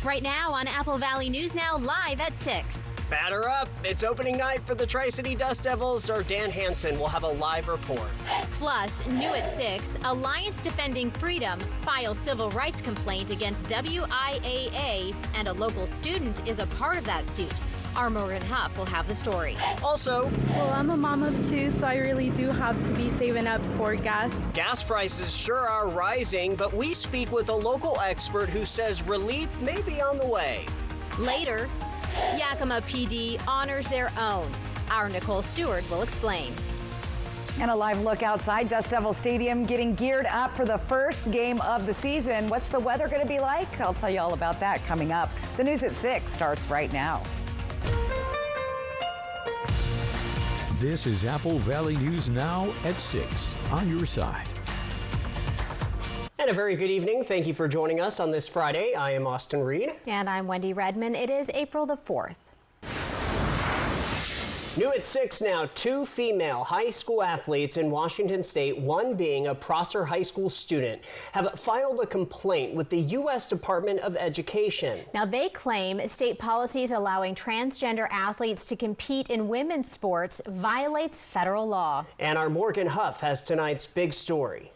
Right now on Apple Valley News Now, live at 6. Batter up. It's opening night for the Tri-City Dust Devils. Our Dan Hansen will have a live report. Plus, new at 6, Alliance Defending Freedom files civil rights complaint against WIAA, and a local student is a part of that suit. Our Morgan Huff will have the story. Also, well, I'm a mom of 2, so I really do have to be saving up for gas. Gas prices sure are rising, but we speak with a local expert who says relief may be on the way. Later, Yakima PD honors their own. Our Nicole Stewart will explain. And a live look outside Dust Devil Stadium getting geared up for the first game of the season. What's the weather going to be like? I'll tell you all about that coming up. The news at 6 starts right now. This is Apple Valley News Now at 6 on your side. And a very good evening. Thank you for joining us on this Friday. I am Austin Reed. And I'm Wendy Redman. It is April the 4th. New at 6 now, 2 female high school athletes in Washington State, one being a Prosser High School student, have filed a complaint with the U.S. Department of Education. Now, they claim state policies allowing transgender athletes to compete in women's sports violates federal law. And our Morgan Huff has tonight's big story.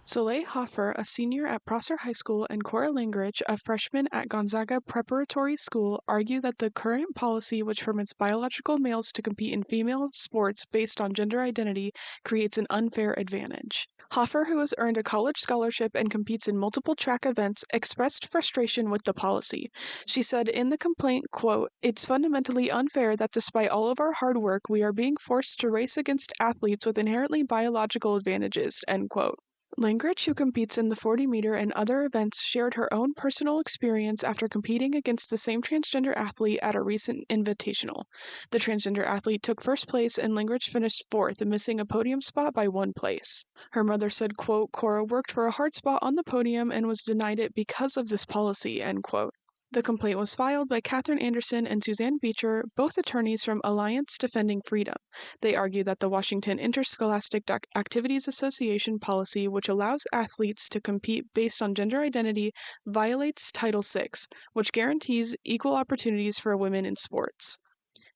Soleil Hoffer, a senior at Prosser High School, and Cora Langridge, a freshman at Gonzaga Preparatory School, argue that the current policy, which permits biological males to compete in female sports based on gender identity, creates an unfair advantage. Hoffer, who has earned a college scholarship and competes in multiple track events, expressed frustration with the policy. She said in the complaint, quote, "It's fundamentally unfair that despite all of our hard work, we are being forced to race against athletes with inherently biological advantages," end quote. Langridge, who competes in the 40-meter and other events, shared her own personal experience after competing against the same transgender athlete at a recent invitational. The transgender athlete took first place and Langridge finished 4th, missing a podium spot by 1 place. Her mother said, quote, "Cora worked for a hard spot on the podium and was denied it because of this policy," end quote. The complaint was filed by Catherine Anderson and Suzanne Beecher, both attorneys from Alliance Defending Freedom. They argue that the Washington Interscholastic Activities Association policy, which allows athletes to compete based on gender identity, violates Title VI, which guarantees equal opportunities for women in sports.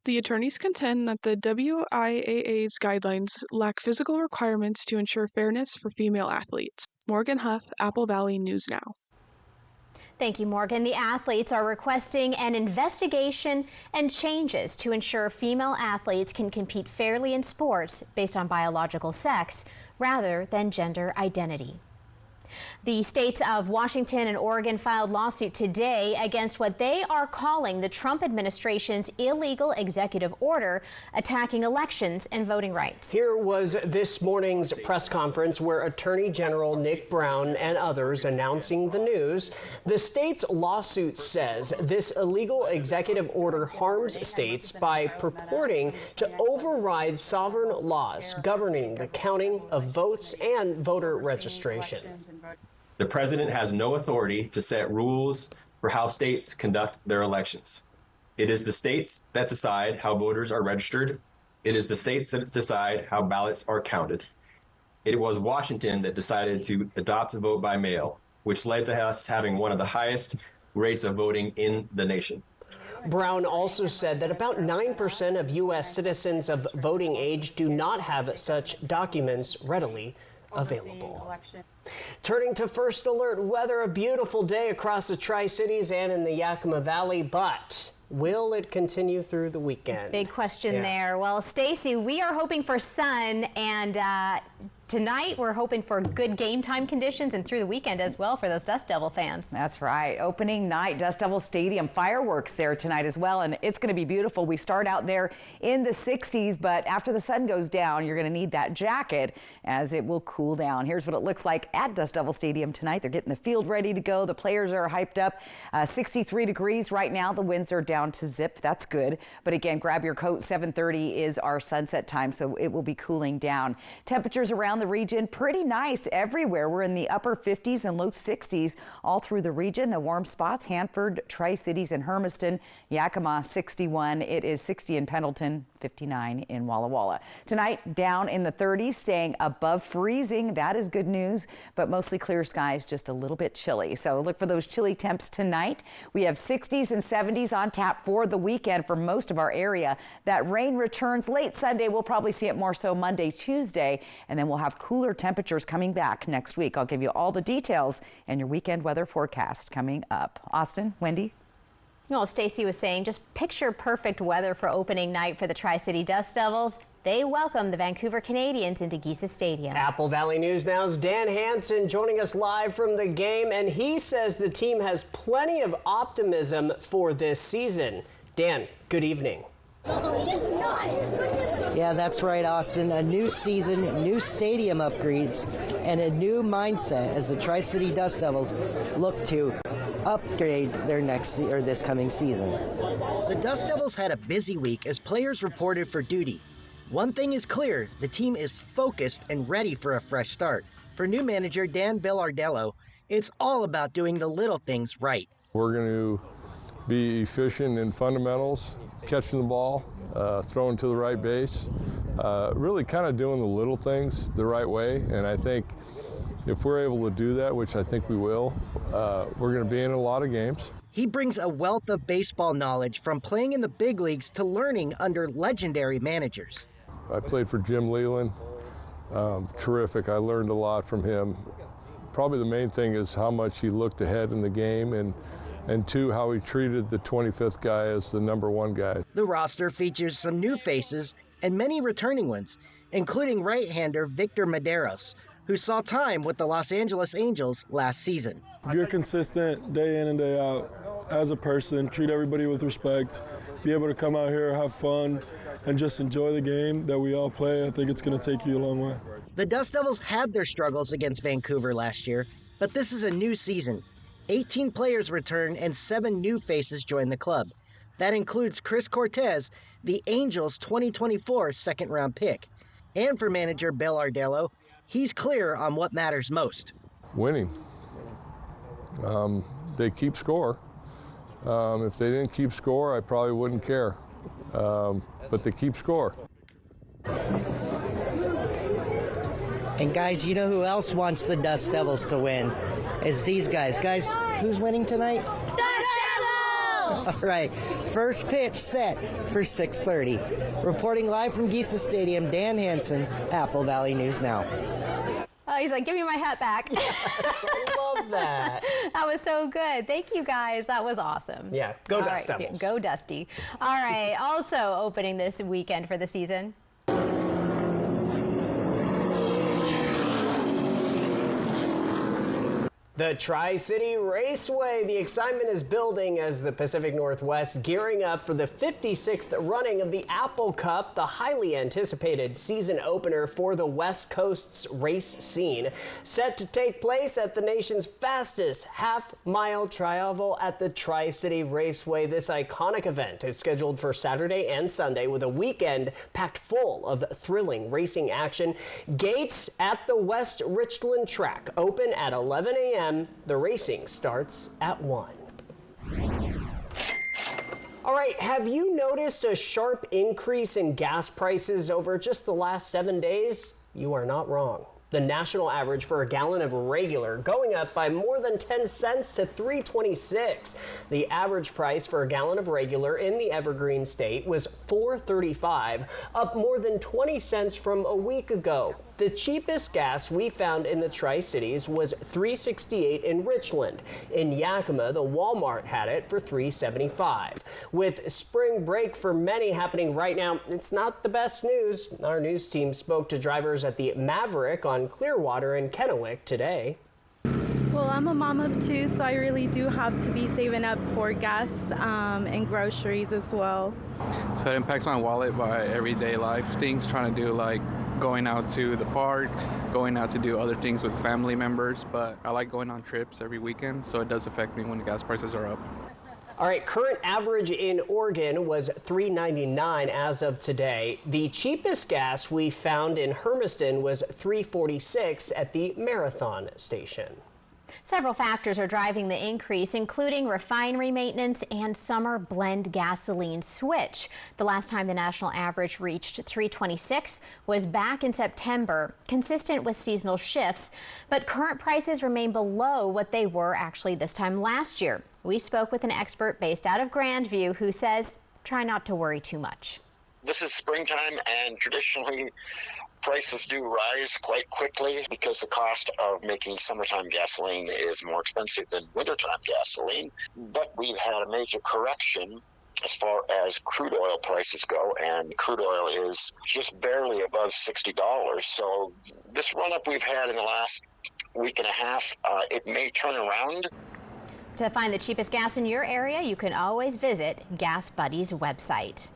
The attorneys contend that the WIAA's guidelines lack physical requirements to ensure fairness for female athletes. Morgan Huff, Apple Valley News Now. Thank you, Morgan. The athletes are requesting an investigation and changes to ensure female athletes can compete fairly in sports based on biological sex rather than gender identity. The states of Washington and Oregon filed lawsuit today against what they are calling the Trump administration's illegal executive order attacking elections and voting rights. Here was this morning's press conference where Attorney General Nick Brown and others announcing the news. The state's lawsuit says this illegal executive order harms states by purporting to override sovereign laws governing the counting of votes and voter registration. The president has no authority to set rules for how states conduct their elections. It is the states that decide how voters are registered. It is the states that decide how ballots are counted. It was Washington that decided to adopt a vote by mail, which led to us having one of the highest rates of voting in the nation. Brown also said that about 9% of U.S. citizens of voting age do not have such documents readily available. Turning to First Alert weather, a beautiful day across the Tri-Cities and in the Yakima Valley, but will it continue through the weekend? Big question there. Well, Stacy, we are hoping for sun, and tonight we're hoping for good game time conditions and through the weekend as well for those Dust Devil fans. That's right. Opening night, Dust Devil Stadium, fireworks there tonight as well, and it's going to be beautiful. We start out there in the 60s, but after the sun goes down, you're going to need that jacket as it will cool down. Here's what it looks like at Dust Devil Stadium tonight. They're getting the field ready to go. The players are hyped up. 63 degrees right now. The winds are down to zip. That's good. But again, grab your coat. 7:30 is our sunset time, so it will be cooling down. Temperatures around the the region, pretty nice everywhere. We're in the upper 50s and low 60s all through the region. The warm spots, Hanford, Tri-Cities, and Hermiston. Yakima 61. It is 60 in Pendleton, 59 in Walla Walla. Tonight, down in the 30s, staying above freezing. That is good news, but mostly clear skies, just a little bit chilly. So look for those chilly temps tonight. We have 60s and 70s on tap for the weekend for most of our area. That rain returns late Sunday. We'll probably see it more so Monday, Tuesday, and then we'll have cooler temperatures coming back next week. I'll give you all the details and your weekend weather forecast coming up. Austin, Wendy? Well, Stacy was saying, just picture perfect weather for opening night for the Tri-City Dust Devils. They welcome the Vancouver Canadians into Geisa Stadium. Apple Valley News Now's Dan Hansen joining us live from the game, and he says the team has plenty of optimism for this season. Dan, good evening. Yeah, that's right, Austin. A new season, new stadium upgrades, and a new mindset as the Tri-City Dust Devils look to upgrade their this coming season. The Dust Devils had a busy week as players reported for duty. One thing is clear, the team is focused and ready for a fresh start. For new manager Dan Bellardello, it's all about doing the little things right. We're going to be efficient in fundamentals, catching the ball, throwing to the right base, really kind of doing the little things the right way. And I think if we're able to do that, which I think we will, we're going to be in a lot of games. He brings a wealth of baseball knowledge from playing in the big leagues to learning under legendary managers. I played for Jim Leyland, terrific. I learned a lot from him. Probably the main thing is how much he looked ahead in the game, and two, how he treated the 25th guy as the #1 guy. The roster features some new faces and many returning ones, including right-hander Victor Medeiros, who saw time with the Los Angeles Angels last season. If you're consistent day in and day out as a person, treat everybody with respect, be able to come out here, have fun, and just enjoy the game that we all play, I think it's going to take you a long way. The Dust Devils had their struggles against Vancouver last year, but this is a new season. 18 players return and 7 new faces join the club. That includes Chris Cortez, the Angels' 2024 second-round pick. And for manager Bellardello, he's clear on what matters most. Winning. They keep score. If they didn't keep score, I probably wouldn't care. But they keep score. And guys, you know who else wants the Dust Devils to win? Is these guys. Guys, who's winning tonight? Dust Devils! All right, first pitch set for 6:30. Reporting live from Geisa Stadium, Dan Hansen, Apple Valley News Now. Oh, he's like, give me my hat back. Yes, I love that. That was so good. Thank you, guys. That was awesome. Yeah, go All Dust right, Devils. Go Dusty. All right, also opening this weekend for the season. The Tri-City Raceway. The excitement is building as the Pacific Northwest gearing up for the 56th running of the Apple Cup, the highly anticipated season opener for the West Coast's race scene. Set to take place at the nation's fastest half-mile trial at the Tri-City Raceway. This iconic event is scheduled for Saturday and Sunday with a weekend packed full of thrilling racing action. Gates at the West Richland track open at 11 a.m. The racing starts at 1. All right, have you noticed a sharp increase in gas prices over just the last 7 days? You are not wrong. The national average for a gallon of regular going up by more than 10 cents to $3.26. The average price for a gallon of regular in the Evergreen State was $4.35, up more than 20 cents from a week ago. The cheapest gas we found in the Tri-Cities was $3.68 in Richland. In Yakima, the Walmart had it for $3.75. With spring break for many happening right now, it's not the best news. Our news team spoke to drivers at the Maverick on Clearwater in Kennewick today. Well, I'm a mom of 2, so I really do have to be saving up for gas and groceries as well. So it impacts my wallet by everyday life things, trying to do like going out to the park, going out to do other things with family members, but I like going on trips every weekend, so it does affect me when the gas prices are up. All right, current average in Oregon was $3.99 as of today. The cheapest gas we found in Hermiston was $3.46 at the Marathon station. Several factors are driving the increase, including refinery maintenance and summer blend gasoline switch. The last time the national average reached $3.26 was back in September, consistent with seasonal shifts. But current prices remain below what they were actually this time last year. We spoke with an expert based out of Grandview who says, try not to worry too much. This is springtime, and traditionally prices do rise quite quickly because the cost of making summertime gasoline is more expensive than wintertime gasoline. But we've had a major correction as far as crude oil prices go, and crude oil is just barely above $60. So this run-up we've had in the last week and a half, it may turn around. To find the cheapest gas in your area, you can always visit Gas Buddy's website.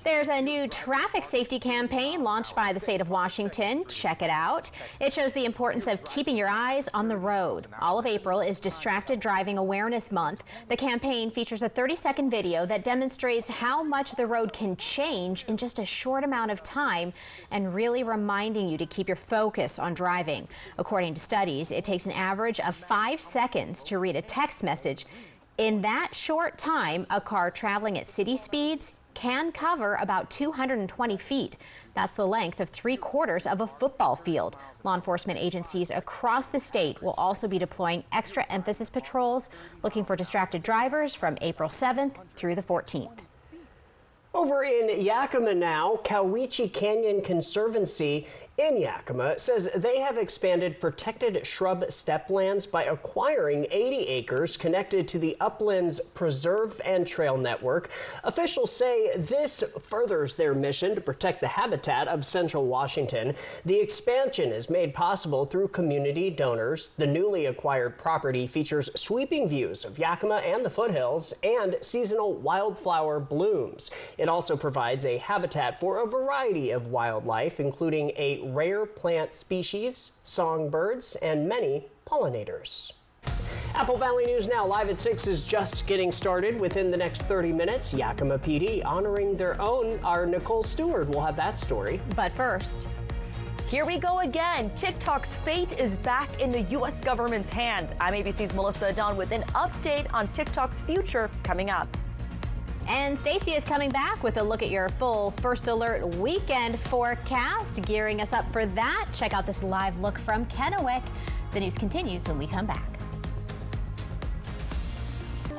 There's a new traffic safety campaign launched by the state of Washington. Check it out. It shows the importance of keeping your eyes on the road. All of April is Distracted Driving Awareness Month. The campaign features a 30-second video that demonstrates how much the road can change in just a short amount of time and really reminding you to keep your focus on driving. According to studies, it takes an average of 5 seconds to read a text message. In that short time, a car traveling at city speeds can cover about 220 feet. That's the length of 3/4 of a football field. Law enforcement agencies across the state will also be deploying extra emphasis patrols looking for distracted drivers from April 7th through the 14th. Over in Yakima now, Cowiche Canyon Conservancy in Yakima says they have expanded protected shrub steplands by acquiring 80 acres connected to the Uplands Preserve and Trail Network. Officials say this furthers their mission to protect the habitat of Central Washington. The expansion is made possible through community donors. The newly acquired property features sweeping views of Yakima and the foothills and seasonal wildflower blooms. It also provides a habitat for a variety of wildlife, including a rare plant species, songbirds, and many pollinators. Apple Valley News Now live at 6 is just getting started. Within the next 30 minutes, Yakima PD honoring their own. Our Nicole Stewart will have that story. But first, here we go again. TikTok's fate is back in the U.S. government's hands. I'm ABC's Melissa Dunn with an update on TikTok's future coming up. And Stacy is coming back with a look at your full First Alert weekend forecast. Gearing us up for that, check out this live look from Kennewick. The news continues when we come back.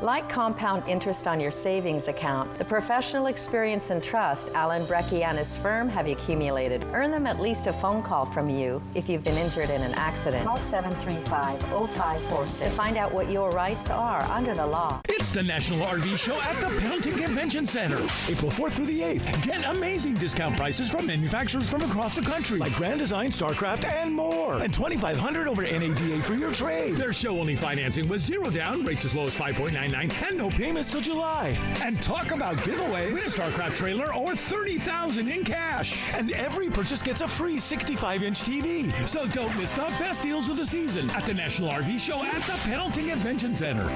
Like compound interest on your savings account, the professional experience and trust Alan Brecky and his firm have accumulated earn them at least a phone call from you if you've been injured in an accident. Call 735-0546 to find out what your rights are under the law. It's the National RV Show at the Pendleton Convention Center, April 4th through the 8th. Get amazing discount prices from manufacturers from across the country, like Grand Design, StarCraft, and more. And $2,500 over NADA for your trade. Their show-only financing with 0 down, rates as low as 5.99, and no payments till July. And talk about giveaways. Win a StarCraft trailer or $30,000 in cash. And every purchase gets a free 65-inch TV. So don't miss the best deals of the season at the National RV Show at the Pendleton Convention Center.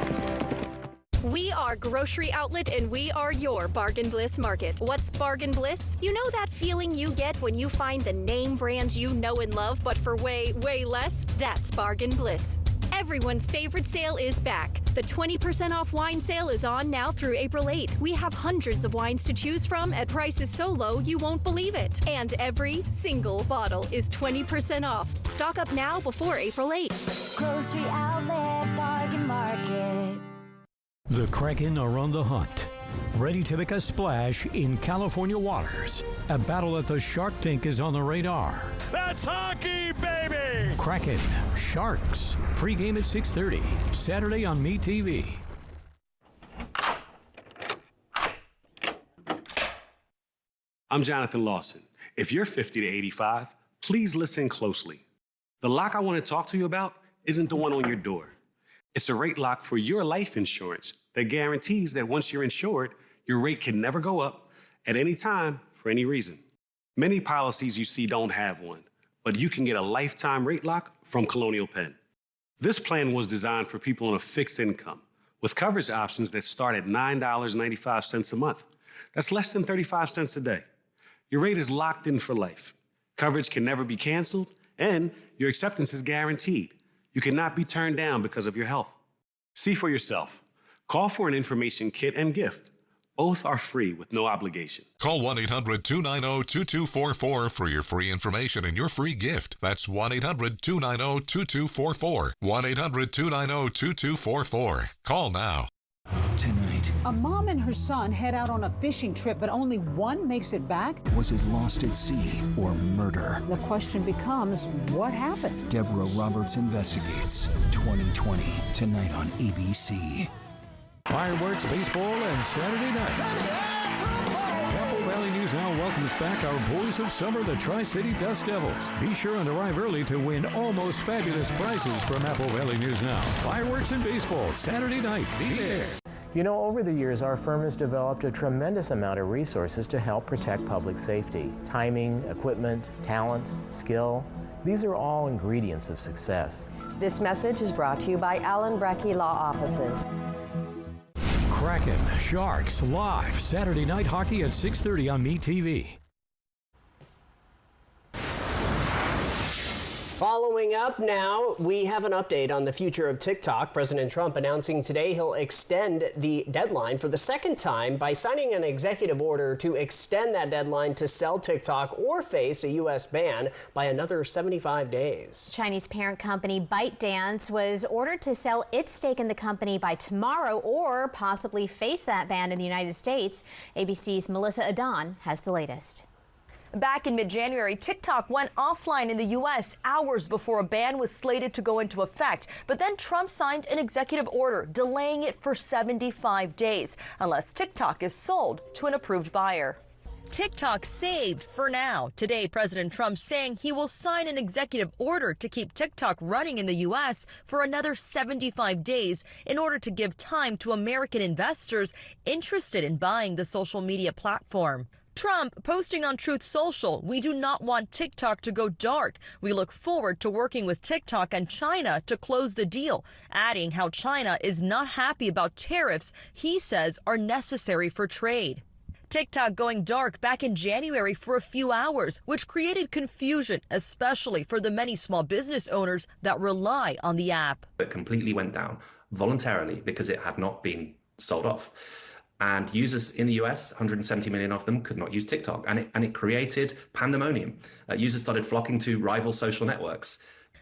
We are Grocery Outlet, and we are your Bargain Bliss Market. What's Bargain Bliss? You know that feeling you get when you find the name brands you know and love, but for way, way less? That's Bargain Bliss. Everyone's favorite sale is back. The 20% off wine sale is on now through April 8th. We have hundreds of wines to choose from at prices so low you won't believe it. And every single bottle is 20% off. Stock up now before April 8th. Grocery Outlet, Bargain Market. The Kraken are on the hunt, ready to make a splash in California waters. A battle at the Shark Tank is on the radar. That's hockey, baby! Kraken, Sharks, pregame at 6:30, Saturday on MeTV. I'm Jonathan Lawson. If you're 50 to 85, please listen closely. The lock I want to talk to you about isn't the one on your door. It's a rate lock for your life insurance that guarantees that once you're insured, your rate can never go up at any time for any reason. Many policies you see don't have one, but you can get a lifetime rate lock from Colonial Penn. This plan was designed for people on a fixed income, with coverage options that start at $9.95 a month. That's less than 35 cents a day. Your rate is locked in for life. Coverage can never be canceled, and your acceptance is guaranteed. You cannot be turned down because of your health. See for yourself. Call for an information kit and gift. Both are free with no obligation. Call 1-800-290-2244 for your free information and your free gift. That's 1-800-290-2244. 1-800-290-2244. Call now. Tonight, a mom and her son head out on a fishing trip, but only one makes it back. was it lost at sea or murder? The question becomes, what happened? Deborah Roberts investigates. 2020, tonight on ABC. Fireworks, baseball, and Saturday night. Apple Valley News Now welcomes back our boys of summer, the Tri-City Dust Devils. Be sure and arrive early to win almost fabulous prizes from Apple Valley News Now. Fireworks and baseball, Saturday night. Be there. You know, over the years, our firm has developed a tremendous amount of resources to help protect public safety. Timing, equipment, talent, skill, these are all ingredients of success. This message is brought to you by Allen Brecky Law Offices. Kraken, Sharks, live Saturday night hockey at 6:30 on MeTV. Following up now, we have an update on the future of TikTok. President Trump announcing today he'll extend the deadline for the second time by signing an executive order to extend that deadline to sell TikTok or face a U.S. ban by another 75 days. Chinese parent company ByteDance was ordered to sell its stake in the company by tomorrow or possibly face that ban in the United States. ABC's Melissa Adon has the latest. Back in mid-January, TikTok went offline in the U.S. hours before a ban was slated to go into effect. But then Trump signed an executive order delaying it for 75 days, unless TikTok is sold to an approved buyer. TikTok saved for now. Today, President Trump saying he will sign an executive order to keep TikTok running in the U.S. for another 75 days in order to give time to American investors interested in buying the social media platform. Trump posting on Truth Social, "We do not want TikTok to go dark. We look forward to working with TikTok and China to close the deal," adding how China is not happy about tariffs he says are necessary for trade. TikTok going dark back in January for a few hours, which created confusion, especially for the many small business owners that rely on the app. It completely went down voluntarily because it had not been sold off. And users in the US, 170 million of them, could not use TikTok. And it created pandemonium. Users started flocking to rival social networks.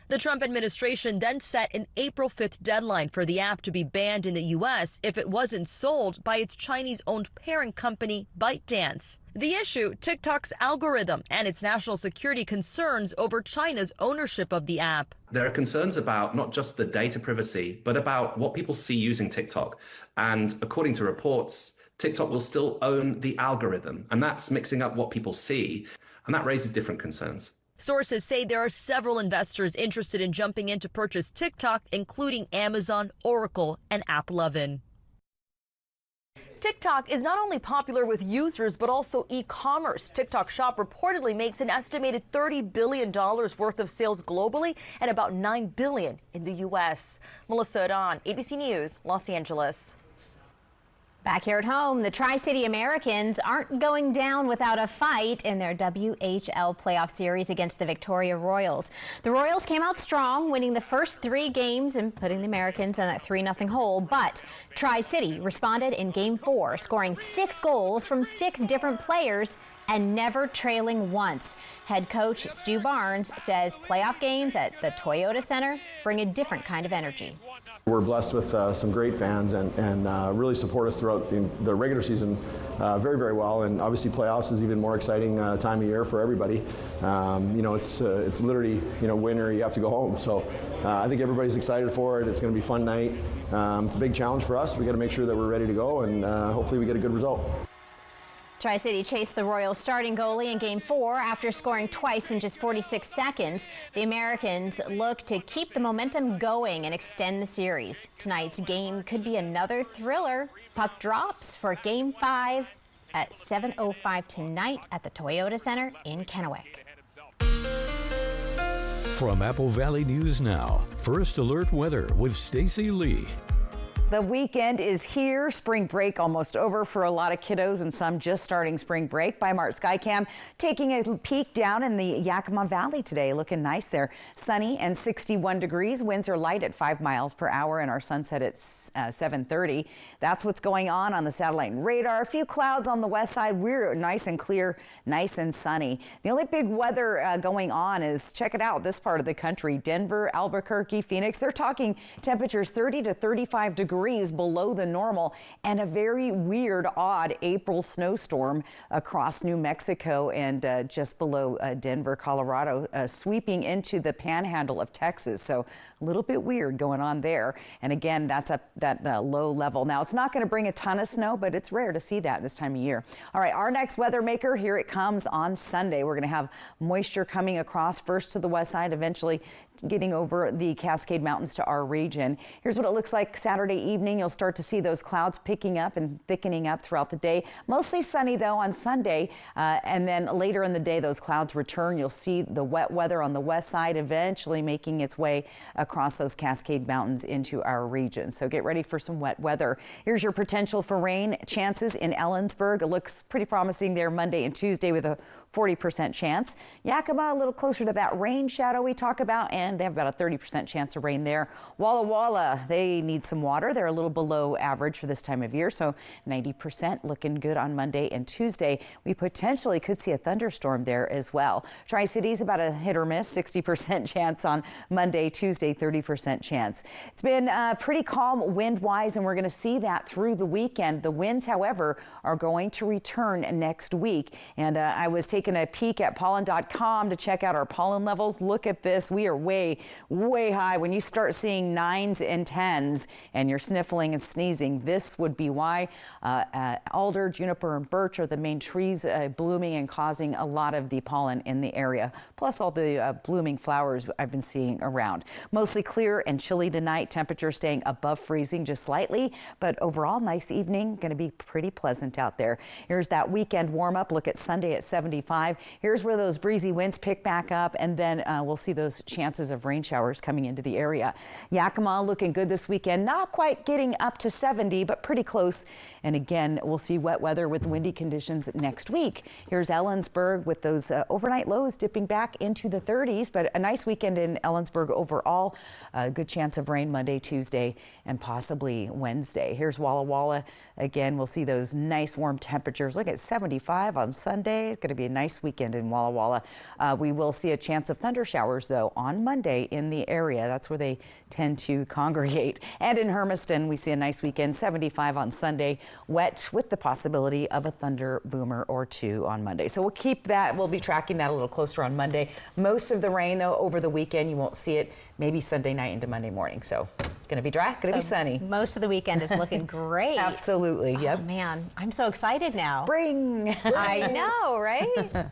The Trump administration then set an April 5th deadline for the app to be banned in the U.S. if it wasn't sold by its Chinese-owned parent company, ByteDance. The issue, TikTok's algorithm and its national security concerns over China's ownership of the app. There are concerns about not just the data privacy, but about what people see using TikTok. And according to reports, TikTok will still own the algorithm, and that's mixing up what people see, and that raises different concerns. Sources say there are several investors interested in jumping in to purchase TikTok, including Amazon, Oracle, and AppLovin. TikTok is not only popular with users, but also e-commerce. TikTok Shop reportedly makes an estimated $30 billion worth of sales globally and about $9 billion in the U.S. Melissa Adon, ABC News, Los Angeles. Back here at home, the Tri-City Americans aren't going down without a fight in their WHL playoff series against the Victoria Royals. The Royals came out strong, winning the first 3 games and putting the Americans in that 3-0 hole. But Tri-City responded in Game 4, scoring 6 goals from 6 different players and never trailing once. Head coach Stu Barnes says playoff games at the Toyota Center bring a different kind of energy. We're blessed with some great fans and really support us throughout the regular season very, very well. And obviously playoffs is even more exciting time of year for everybody. You know, it's literally, you know, win or you have to go home. So I think everybody's excited for it. It's going to be a fun night. It's a big challenge for us. We got to make sure that we're ready to go, and hopefully we get a good result. Tri-City chased the Royals starting goalie in Game 4 after scoring twice in just 46 seconds. The Americans look to keep the momentum going and extend the series. Tonight's game could be another thriller. Puck drops for Game 5 at 7:05 tonight at the Toyota Center in Kennewick. From Apple Valley News Now, First Alert Weather with Stacy Lee. The weekend is here. Spring break almost over for a lot of kiddos and some just starting spring break. BIMART Skycam taking a peek down in the Yakima Valley today. Looking nice there. Sunny and 61 degrees. Winds are light at 5 miles per hour and our sunset at 7:30. That's what's going on the satellite and radar. A few clouds on the west side. We're nice and clear, nice and sunny. The only big weather going on is, check it out, this part of the country. Denver, Albuquerque, Phoenix. They're talking temperatures 30 to 35 degrees below the normal, and a very weird, odd April snowstorm across New Mexico and just below Denver, Colorado, sweeping into the panhandle of Texas. So a little bit weird going on there. And again, that's at that low level. Now, it's not going to bring a ton of snow, but it's rare to see that this time of year. All right, our next weather maker, here it comes on Sunday. We're going to have moisture coming across first to the west side, eventually getting over the Cascade Mountains to our region. Here's what it looks like Saturday evening. You'll start to see those clouds picking up and thickening up throughout the day. Mostly sunny, though, on Sunday. And then later in the day, those clouds return. You'll see the wet weather on the west side eventually making its way across those Cascade Mountains into our region. So get ready for some wet weather. Here's your potential for rain chances in Ellensburg. It looks pretty promising there Monday and Tuesday with a 40% chance. Yakima, a little closer to that rain shadow we talk about, and they have about a 30% chance of rain there. Walla Walla, they need some water. They're a little below average for this time of year, so 90% looking good on Monday and Tuesday. We potentially could see a thunderstorm there as well. Tri-Cities, about a hit or miss, 60% chance on Monday, Tuesday, 30% chance. It's been pretty calm wind-wise, and we're going to see that through the weekend. The winds, however, are going to return next week, and I was taking a peek at pollen.com to check out our pollen levels. Look at this. We are way high. When you start seeing 9s and 10s and you're sniffling and sneezing, this would be why. Alder, juniper, and birch are the main trees blooming and causing a lot of the pollen in the area, plus all the blooming flowers I've been seeing around. Mostly clear and chilly tonight. Temperatures staying above freezing just slightly, but overall nice evening. Going to be pretty pleasant out there. Here's that weekend warm up. Look at Sunday at 75. Here's where those breezy winds pick back up, and then we'll see those chances of rain showers coming into the area. Yakima looking good this weekend. Not quite getting up to 70, but pretty close. And again, we'll see wet weather with windy conditions next week. Here's Ellensburg with those overnight lows dipping back into the 30s, but a nice weekend in Ellensburg overall. A good chance of rain Monday, Tuesday, and possibly Wednesday. Here's Walla Walla. Again, we'll see those nice warm temperatures. Look at 75 on Sunday. It's going to be a nice weekend in Walla Walla. We will see a chance of thunder showers, though, on Monday in the area. That's where they tend to congregate. And in Hermiston, we see a nice weekend, 75 on Sunday, wet with the possibility of a thunder boomer or two on Monday. So we'll keep that. We'll be tracking that a little closer on Monday. Most of the rain, though, over the weekend, you won't see it maybe Sunday night into Monday morning. So going to be dry, going to be sunny. Most of the weekend is looking great. Absolutely, yep. Oh, man, I'm so excited now. Spring. I know, right?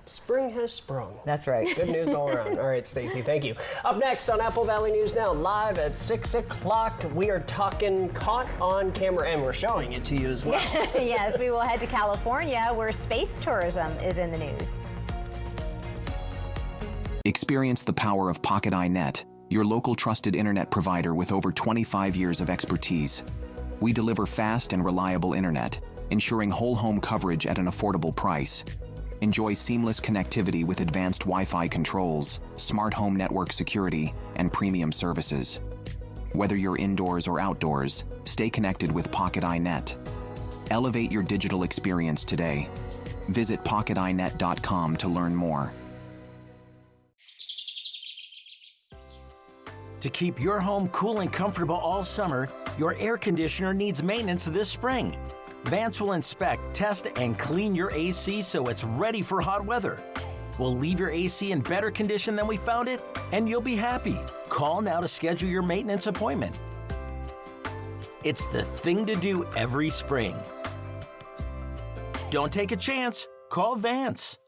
Spring has sprung. That's right. Good news all around. All right, Stacey, thank you. Up next on Apple Valley News Now, live at 6 o'clock, we are talking caught on camera, and we're showing it to you as well. Yes, we will head to California, where space tourism is in the news. Experience the power of Pocket iNet, your local trusted internet provider with over 25 years of expertise. We deliver fast and reliable internet, ensuring whole home coverage at an affordable price. Enjoy seamless connectivity with advanced Wi-Fi controls, smart home network security, and premium services. Whether you're indoors or outdoors, stay connected with Pocket iNet. Elevate your digital experience today. Visit pocketinet.com to learn more. To keep your home cool and comfortable all summer, your air conditioner needs maintenance this spring. Vance will inspect, test, and clean your AC so it's ready for hot weather. We'll leave your AC in better condition than we found it, and you'll be happy. Call now to schedule your maintenance appointment. It's the thing to do every spring. Don't take a chance. Call Vance.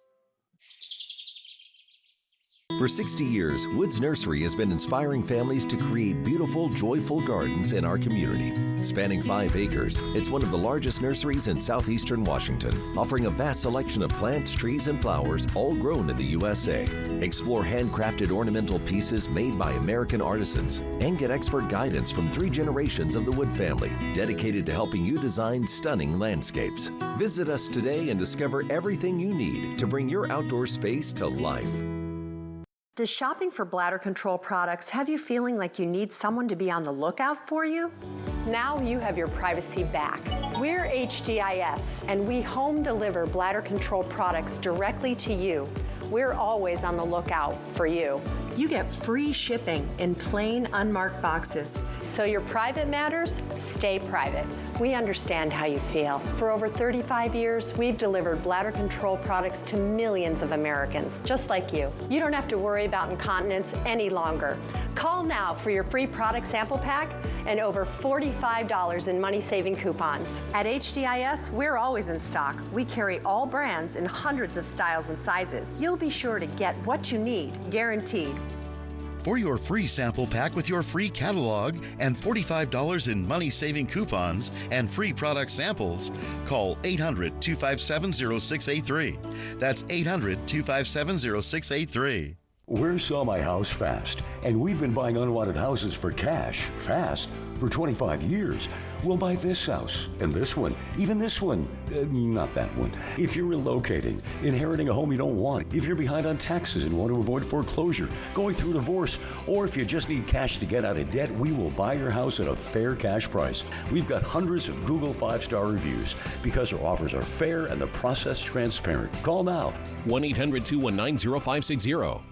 For 60 years, Woods Nursery has been inspiring families to create beautiful, joyful gardens in our community. Spanning 5 acres, it's one of the largest nurseries in southeastern Washington, offering a vast selection of plants, trees, and flowers, all grown in the USA. Explore handcrafted ornamental pieces made by American artisans and get expert guidance from 3 generations of the Wood family, dedicated to helping you design stunning landscapes. Visit us today and discover everything you need to bring your outdoor space to life. Does shopping for bladder control products have you feeling like you need someone to be on the lookout for you? Now you have your privacy back. We're HDIS, and we home deliver bladder control products directly to you. We're always on the lookout for you. You get free shipping in plain, unmarked boxes. So your private matters, stay private. We understand how you feel. For over 35 years, we've delivered bladder control products to millions of Americans, just like you. You don't have to worry about incontinence any longer. Call now for your free product sample pack and over $45 in money-saving coupons. At HDIS, we're always in stock. We carry all brands in hundreds of styles and sizes. You'll be sure to get what you need, guaranteed. For your free sample pack with your free catalog and $45 in money-saving coupons and free product samples, call 800-257-0683. That's 800-257-0683. We're Sell My House Fast, and we've been buying unwanted houses for cash, fast, for 25 years. We'll buy this house, and this one, even this one, not that one. If you're relocating, inheriting a home you don't want, if you're behind on taxes and want to avoid foreclosure, going through divorce, or if you just need cash to get out of debt, we will buy your house at a fair cash price. We've got hundreds of Google 5-star reviews because our offers are fair and the process transparent. Call now. 1-800-219-0560.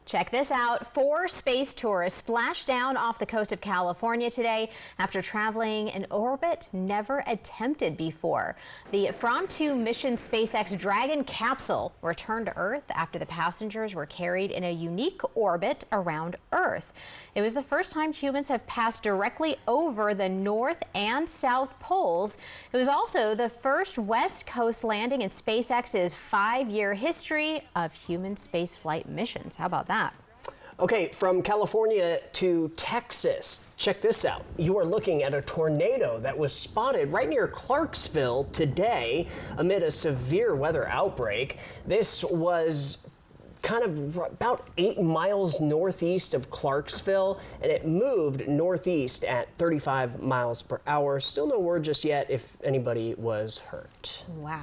Check this out. 4 space tourists splashed down off the coast of California today after traveling an orbit never attempted before. The From-2 mission SpaceX Dragon capsule returned to Earth after the passengers were carried in a unique orbit around Earth. It was the first time humans have passed directly over the North and South poles. It was also the first West Coast landing in SpaceX's 5-year history of human spaceflight missions. How about that? Okay, from California to Texas. Check this out. You are looking at a tornado that was spotted right near Clarksville today amid a severe weather outbreak. This was kind of about 8 miles northeast of Clarksville, and it moved northeast at 35 miles per hour. Still no word just yet if anybody was hurt. Wow.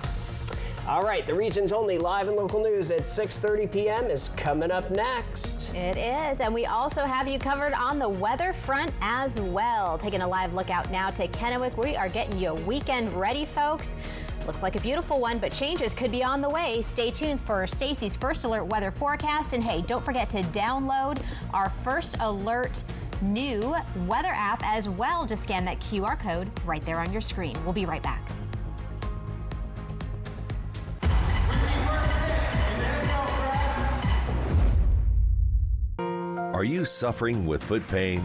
All right, the region's only live and local news at 6:30 p.m. is coming up next. It is, and we also have you covered on the weather front as well. Taking a live look out now to Kennewick. We are getting you a weekend ready, folks. Looks like a beautiful one, but changes could be on the way. Stay tuned for Stacy's First Alert weather forecast. And hey, don't forget to download our First Alert new weather app as well. Just scan that QR code right there on your screen. We'll be right back. Are you suffering with foot pain?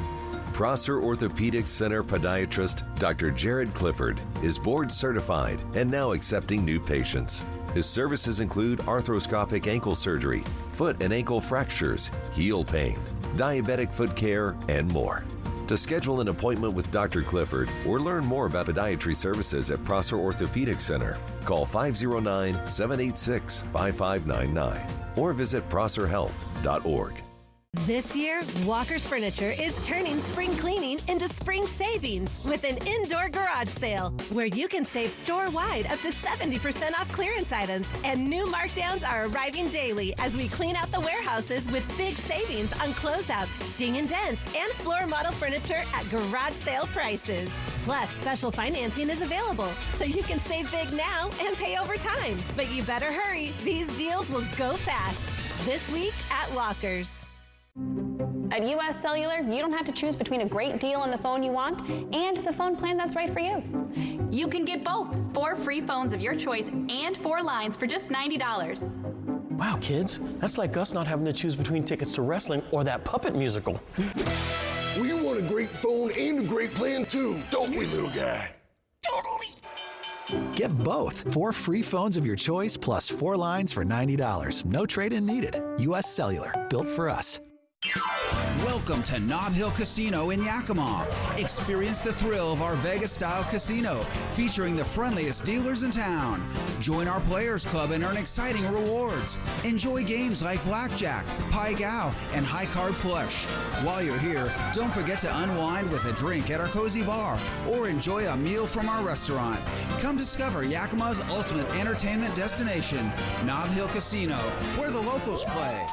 Prosser Orthopedic Center podiatrist Dr. Jared Clifford is board certified and now accepting new patients. His services include arthroscopic ankle surgery, foot and ankle fractures, heel pain, diabetic foot care, and more. To schedule an appointment with Dr. Clifford or learn more about podiatry services at Prosser Orthopedic Center, call 509-786-5599 or visit prosserhealth.org. This year, Walker's Furniture is turning spring cleaning into spring savings with an indoor garage sale where you can save store-wide up to 70% off clearance items, and new markdowns are arriving daily as we clean out the warehouses with big savings on closeouts, ding and dents, and floor model furniture at garage sale prices. Plus, special financing is available, so you can save big now and pay over time. But you better hurry. These deals will go fast. This week at Walker's. At US Cellular, you don't have to choose between a great deal on the phone you want and the phone plan that's right for you. You can get both. 4 free phones of your choice and 4 lines for just $90. Wow, kids, that's like us not having to choose between tickets to wrestling or that puppet musical. We want a great phone and a great plan too, don't we, little guy? Totally. Get both. 4 free phones of your choice plus 4 lines for $90. No trade-in needed. U.S. Cellular. Built for us. Welcome to Nob Hill Casino in Yakima. Experience the thrill of our Vegas-style casino, featuring the friendliest dealers in town. Join our Players Club and earn exciting rewards. Enjoy games like Blackjack, Pai Gow, and High Card Flush. While you're here, don't forget to unwind with a drink at our cozy bar or enjoy a meal from our restaurant. Come discover Yakima's ultimate entertainment destination, Nob Hill Casino, where the locals play.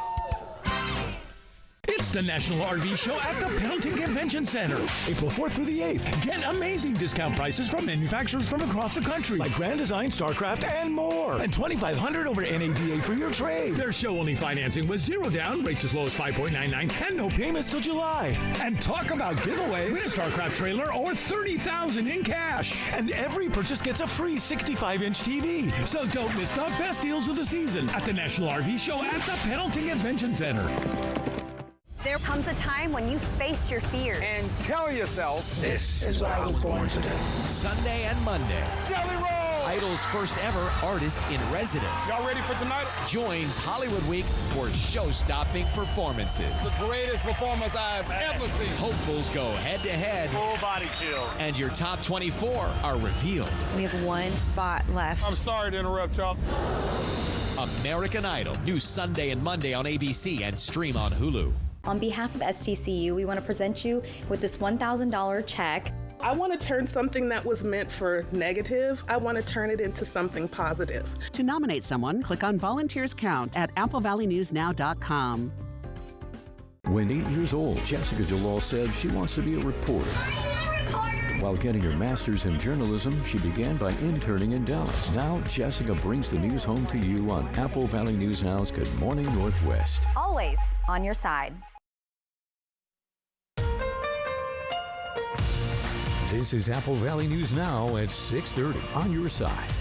It's the National RV Show at the Pendleton Convention Center. April 4th through the 8th. Get amazing discount prices from manufacturers from across the country, like Grand Design, StarCraft, and more. And $2,500 over NADA for your trade. There's show-only financing with 0 down, rates as low as 5.99, and no payments till July. And talk about giveaways. Win a StarCraft trailer or $30,000 in cash. And every purchase gets a free 65-inch TV. So don't miss the best deals of the season at the National RV Show at the Pendleton Convention Center. There comes a time when you face your fears. And tell yourself, this is what I was born to do. Sunday and Monday. Jelly Roll! Idol's first ever artist in residence. Y'all ready for tonight? Joins Hollywood Week for show-stopping performances. The greatest performance I've ever seen. Hopefuls go head-to-head. Full body chills. And your top 24 are revealed. We have 1 spot left. I'm sorry to interrupt y'all. American Idol, new Sunday and Monday on ABC and stream on Hulu. On behalf of STCU, we want to present you with this $1,000 check. I want to turn something that was meant for negative, I want to turn it into something positive. To nominate someone, click on Volunteers Count at AppleValleyNewsNow.com. When 8 years old, Jessica Jalal said she wants to be a reporter. While getting her master's in journalism, she began by interning in Dallas. Now, Jessica brings the news home to you on Apple Valley News Now's Good Morning Northwest. Always on your side. This is Apple Valley News Now at 6:30 on your side.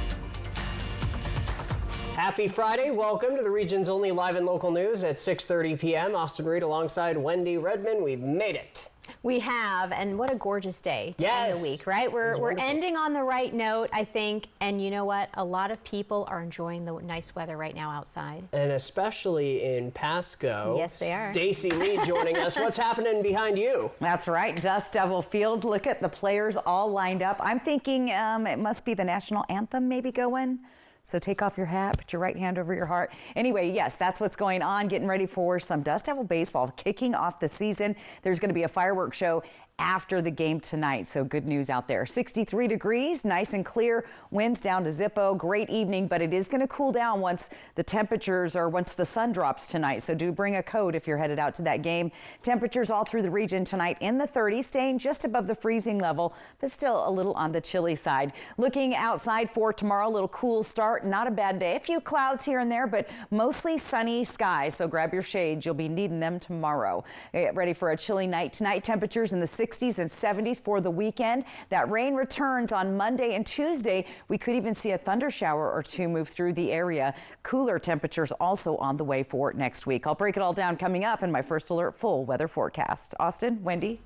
Happy Friday. Welcome to the region's only live and local news at 6:30 p.m. Austin Reed alongside Wendy Redman. We've made it. We have, and what a gorgeous day to end the week, right? We're ending on the right note, I think, and you know what? A lot of people are enjoying the nice weather right now outside. And especially in Pasco. Yes, they are. Stacy Lee joining us. What's happening behind you? That's right, Dust Devil Field. Look at the players all lined up. I'm thinking it must be the national anthem maybe going. So take off your hat, put your right hand over your heart. Anyway, yes, that's what's going on. Getting ready for some Dust Devil baseball, kicking off the season. There's going to be a fireworks show after the game tonight, so good news out there. 63 degrees, nice and clear, winds down to Zippo. Great evening, but it is going to cool down once the temperatures or once the sun drops tonight, so do bring a coat if you're headed out to that game. Temperatures all through the region tonight in the 30s, staying just above the freezing level, but still a little on the chilly side. Looking outside for tomorrow, a little cool start, not a bad day. A few clouds here and there, but mostly sunny skies, so grab your shades. You'll be needing them tomorrow. Get ready for a chilly night tonight. Temperatures in the 60s and 70s for the weekend. That rain returns on Monday and Tuesday. We could even see a thunder shower or two move through the area. Cooler temperatures also on the way for next week. I'll break it all down coming up in my First Alert full weather forecast. Austin, Wendy.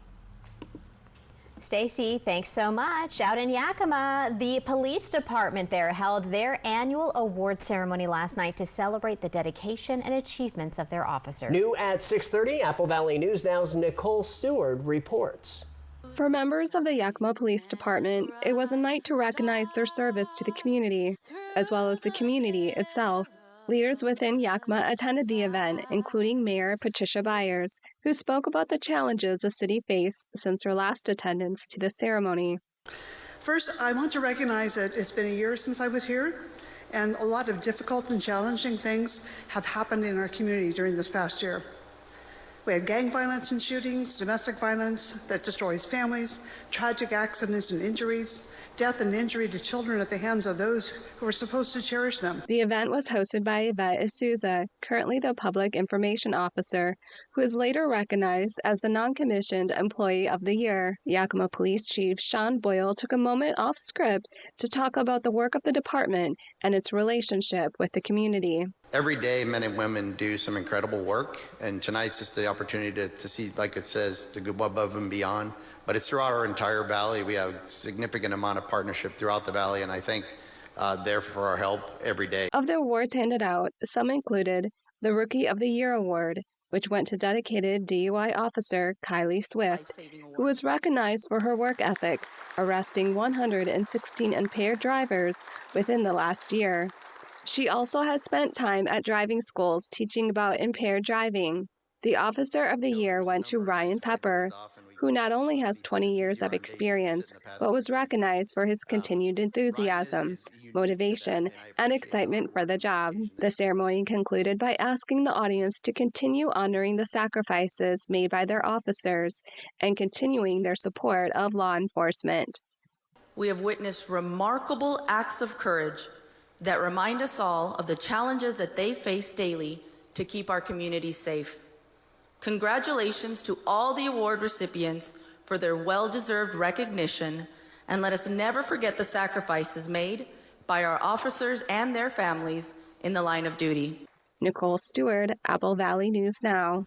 Stacy, thanks so much. Out in Yakima, the police department there held their annual award ceremony last night to celebrate the dedication and achievements of their officers. New at 6:30, Apple Valley News Now's Nicole Stewart reports. For members of the Yakima Police Department, it was a night to recognize their service to the community, as well as the community itself. Leaders within Yakima attended the event, including Mayor Patricia Byers, who spoke about the challenges the city faced since her last attendance to the ceremony. First, I want to recognize that it's been a year since I was here, and a lot of difficult and challenging things have happened in our community during this past year. We had gang violence and shootings, domestic violence that destroys families, tragic accidents and injuries, death and injury to children at the hands of those who are supposed to cherish them. The event was hosted by Yvette Isuza, currently the Public Information Officer, who is later recognized as the Non-Commissioned Employee of the Year. Yakima Police Chief Sean Boyle took a moment off script to talk about the work of the department and its relationship with the community. Every day, men and women do some incredible work, and tonight's just the opportunity to see, like it says, to go above and beyond. But it's throughout our entire valley. We have a significant amount of partnership throughout the valley, and I thank there for our help every day. Of the awards handed out, some included the Rookie of the Year Award, which went to dedicated DUI officer Kylie Swift, who was recognized for her work ethic, arresting 116 impaired drivers within the last year. She also has spent time at driving schools teaching about impaired driving. The Officer of the Year went to Ryan Pepper, who not only has 20 years of experience, but was recognized for his continued enthusiasm, motivation, and excitement for the job. The ceremony concluded by asking the audience to continue honoring the sacrifices made by their officers and continuing their support of law enforcement. We have witnessed remarkable acts of courage that remind us all of the challenges that they face daily to keep our communities safe. Congratulations to all the award recipients for their well-deserved recognition, and let us never forget the sacrifices made by our officers and their families in the line of duty. Nicole Stewart, Apple Valley News Now.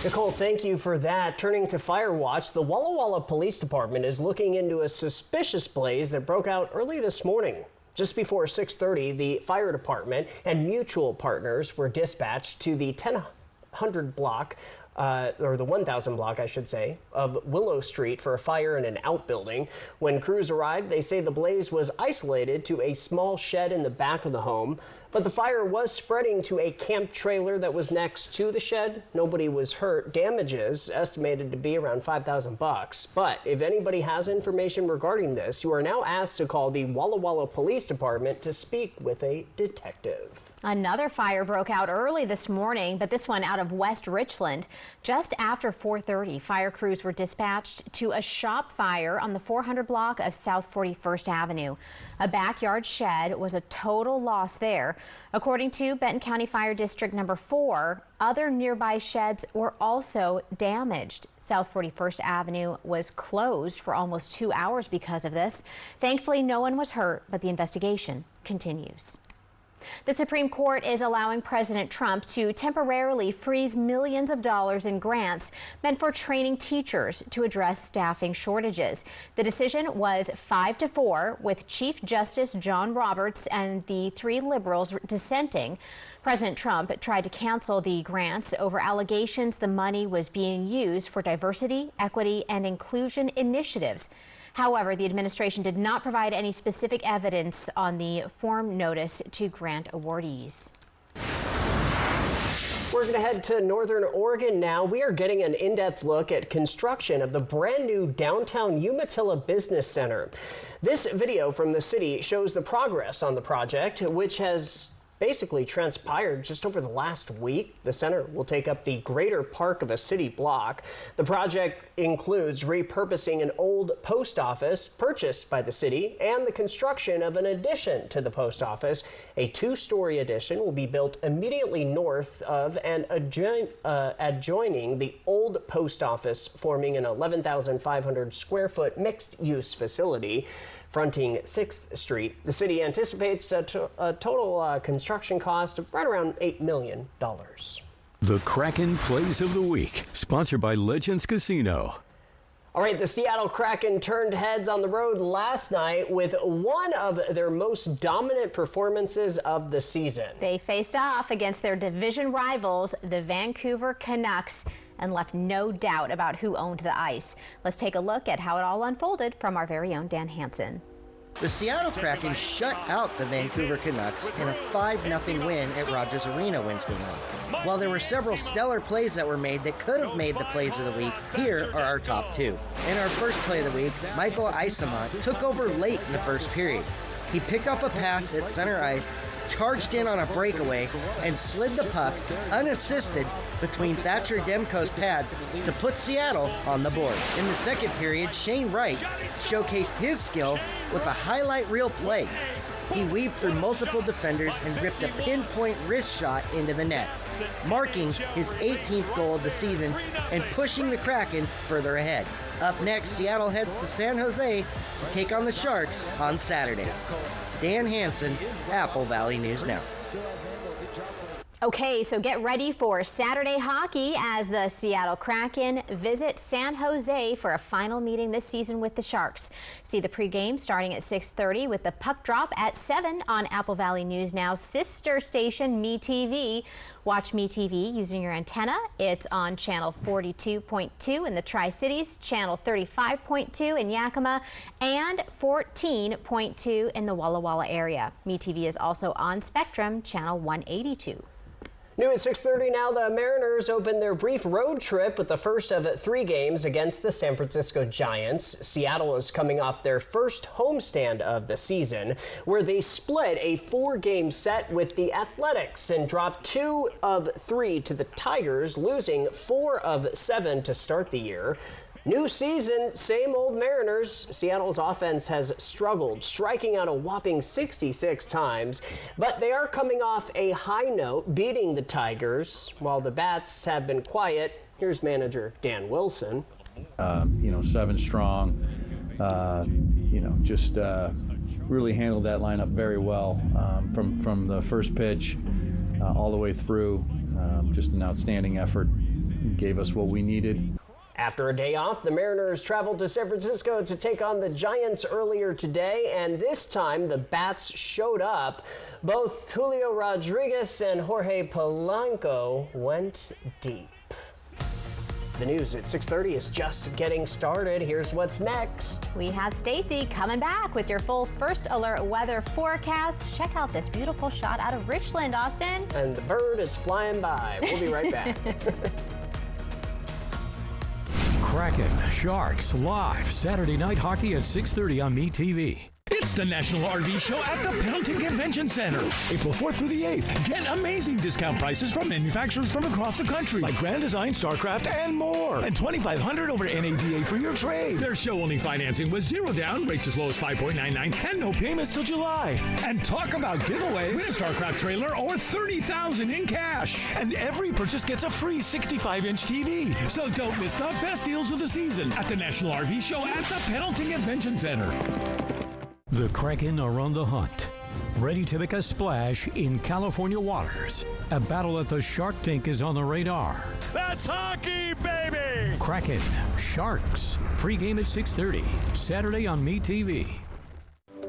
Nicole, thank you for that. Turning to Fire Watch, the Walla Walla Police Department is looking into a suspicious blaze that broke out early this morning. Just before 6:30, the fire department and mutual partners were dispatched to the 1000 block, or the 1000 block, I should say, of Willow Street for a fire in an outbuilding. When crews arrived, they say the blaze was isolated to a small shed in the back of the home, but the fire was spreading to a camp trailer that was next to the shed. Nobody was hurt. Damages estimated to be around $5,000. But if anybody has information regarding this, you are now asked to call the Walla Walla Police Department to speak with a detective. Another fire broke out early this morning, but this one out of West Richland. Just after 4:30, fire crews were dispatched to a shop fire on the 400 block of South 41st Avenue. A backyard shed was a total loss there. According to Benton County Fire District number 4, other nearby sheds were also damaged. South 41st Avenue was closed for almost 2 hours because of this. Thankfully, no one was hurt, but the investigation continues. The Supreme Court is allowing President Trump to temporarily freeze millions of dollars in grants meant for training teachers to address staffing shortages. The decision was 5-4, with Chief Justice John Roberts and the 3 liberals dissenting. President Trump tried to cancel the grants over allegations the money was being used for diversity, equity, and inclusion initiatives. However, the administration did not provide any specific evidence on the form notice to grant awardees. We're going to head to Northern Oregon now. We are getting an in-depth look at construction of the brand new downtown Umatilla Business Center. This video from the city shows the progress on the project, which has basically transpired just over the last week. The center will take up the greater park of a city block. The project includes repurposing an old post office purchased by the city and the construction of an addition to the post office. A 2-story addition will be built immediately north of and adjoining the old post office, forming an 11,500 square foot mixed-use facility fronting 6th Street. The city anticipates a total construction cost of right around $8 million. The Kraken Plays of the Week, sponsored by Legends Casino. All right, the Seattle Kraken turned heads on the road last night with one of their most dominant performances of the season. They faced off against their division rivals, the Vancouver Canucks, and left no doubt about who owned the ice. Let's take a look at how it all unfolded from our very own Dan Hansen. The Seattle Kraken shut out the Vancouver Canucks in a 5-0 win at Rogers Arena Wednesday night. While there were several stellar plays that were made that could have made the plays of the week, here are our top 2. In our first play of the week, Michael Eyssimont took over late in the first period. He picked up a pass at center ice, charged in on a breakaway, and slid the puck unassisted between Thatcher Demko's pads to put Seattle on the board. In the second period, Shane Wright showcased his skill with a highlight reel play. He weaved through multiple defenders and ripped a pinpoint wrist shot into the net, marking his 18th goal of the season and pushing the Kraken further ahead. Up next, Seattle heads to San Jose to take on the Sharks on Saturday. Dan Hansen, Apple Valley News Now. Okay, so get ready for Saturday hockey as the Seattle Kraken visit San Jose for a final meeting this season with the Sharks. See the pregame starting at 6:30 with the puck drop at 7 on Apple Valley News Now's sister station, MeTV. Watch MeTV using your antenna. It's on channel 42.2 in the Tri-Cities, channel 35.2 in Yakima, and 14.2 in the Walla Walla area. MeTV is also on Spectrum, channel 182. New at 6:30 now, the Mariners open their brief road trip with the first of 3 games against the San Francisco Giants. Seattle is coming off their first homestand of the season, where they split a 4-game set with the Athletics and dropped 2 of 3 to the Tigers, losing 4 of 7 to start the year. New season, same old Mariners. Seattle's offense has struggled, striking out a whopping 66 times, but they are coming off a high note, beating the Tigers. While the Bats have been quiet, here's manager Dan Wilson. 7 strong, really handled that lineup very well from the first pitch all the way through. Just an outstanding effort. Gave us what we needed. After a day off, the Mariners traveled to San Francisco to take on the Giants earlier today, and this time the Bats showed up. Both Julio Rodriguez and Jorge Polanco went deep. The news at 6:30 is just getting started. Here's what's next. We have Stacy coming back with your full First Alert weather forecast. Check out this beautiful shot out of Richland, Austin. And the bird is flying by. We'll be right back. Kraken, Sharks, live Saturday night hockey at 6:30 on MeTV. It's the National RV Show at the Pendleton Convention Center, April 4th through the 8th. Get amazing discount prices from manufacturers from across the country, like Grand Design, StarCraft, and more. And $2,500 over NADA for your trade. There's show-only financing with 0 down, rates as low as 5.99, and no payments till July. And talk about giveaways. Win a StarCraft trailer or $30,000 in cash. And every purchase gets a free 65-inch TV. So don't miss the best deals of the season at the National RV Show at the Pendleton Convention Center. The Kraken are on the hunt, ready to make a splash in California waters. A battle at the Shark Tank is on the radar. That's hockey, baby! Kraken, Sharks, pregame at 6:30, Saturday on MeTV.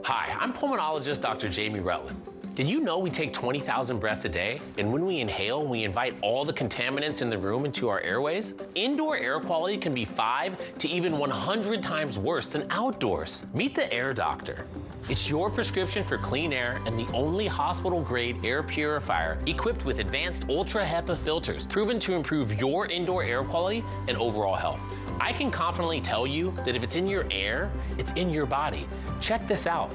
Hi, I'm pulmonologist Dr. Jamie Rutland. Did you know we take 20,000 breaths a day? And when we inhale, we invite all the contaminants in the room into our airways? Indoor air quality can be 5 to even 100 times worse than outdoors. Meet the Air Doctor. It's your prescription for clean air and the only hospital-grade air purifier equipped with advanced Ultra HEPA filters proven to improve your indoor air quality and overall health. I can confidently tell you that if it's in your air, it's in your body. Check this out.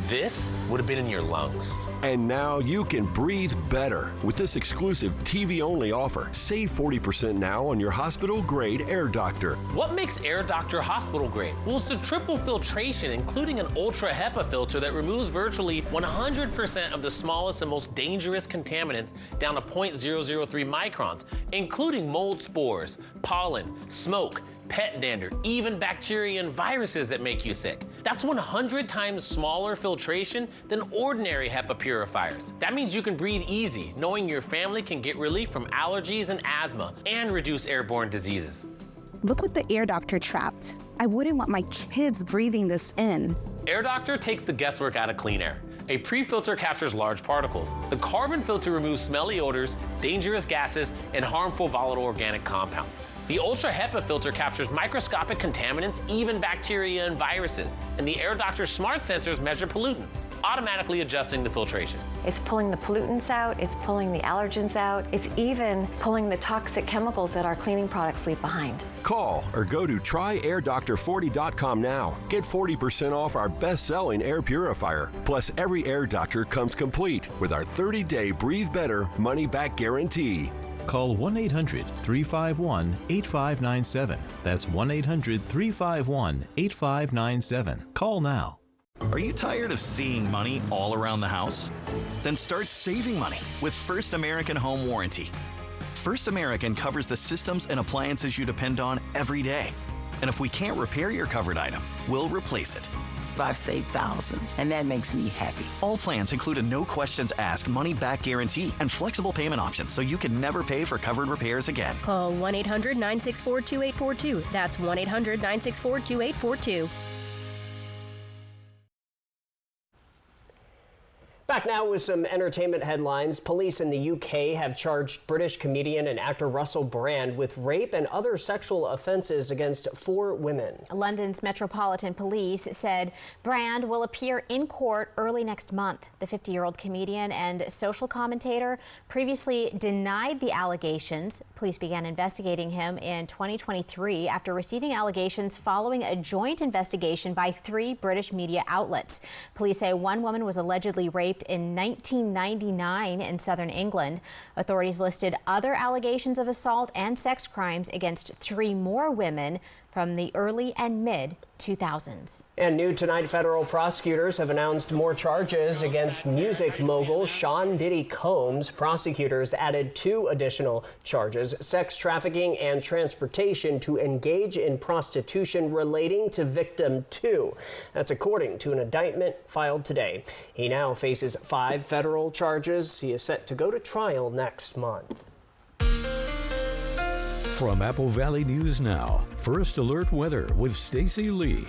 This would have been in your lungs. And now you can breathe better with this exclusive TV-only offer. Save 40% now on your hospital-grade Air Doctor. What makes Air Doctor hospital-grade? Well, it's a triple filtration, including an Ultra HEPA filter that removes virtually 100% of the smallest and most dangerous contaminants down to 0.003 microns, including mold spores, pollen, smoke, pet dander, even bacteria and viruses that make you sick. That's 100 times smaller filtration than ordinary HEPA purifiers. That means you can breathe easy, knowing your family can get relief from allergies and asthma and reduce airborne diseases. Look what the Air Doctor trapped. I wouldn't want my kids breathing this in. Air Doctor takes the guesswork out of clean air. A pre-filter captures large particles. The carbon filter removes smelly odors, dangerous gases, and harmful volatile organic compounds. The Ultra HEPA filter captures microscopic contaminants, even bacteria and viruses. And the Air Doctor smart sensors measure pollutants, automatically adjusting the filtration. It's pulling the pollutants out, it's pulling the allergens out, it's even pulling the toxic chemicals that our cleaning products leave behind. Call or go to tryair40.com now. Get 40% off our best-selling air purifier. Plus, every Air Doctor comes complete with our 30-day Breathe Better money-back guarantee. Call 1-800-351-8597. That's 1-800-351-8597. Call now. Are you tired of seeing money all around the house? Then start saving money with First American Home Warranty. First American covers the systems and appliances you depend on every day. And if we can't repair your covered item, we'll replace it. I've saved thousands, and that makes me happy. All plans include a no questions asked money back guarantee and flexible payment options so you can never pay for covered repairs again. Call 1-800-964-2842. That's 1-800-964-2842. Back now with some entertainment headlines. Police in the UK have charged British comedian and actor Russell Brand with rape and other sexual offences against 4 women. London's Metropolitan Police said Brand will appear in court early next month. The 50-year-old comedian and social commentator previously denied the allegations. Police began investigating him in 2023 after receiving allegations following a joint investigation by 3 British media outlets. Police say one woman was allegedly raped in 1999 in southern England. Authorities listed other allegations of assault and sex crimes against 3 more women from the early and mid-2000s. And new tonight, federal prosecutors have announced more charges against music mogul Sean Diddy Combs. Prosecutors added 2 additional charges: sex trafficking and transportation to engage in prostitution relating to victim 2. That's according to an indictment filed today. He now faces 5 federal charges. He is set to go to trial next month. From Apple Valley News Now, First Alert Weather with Stacy Lee.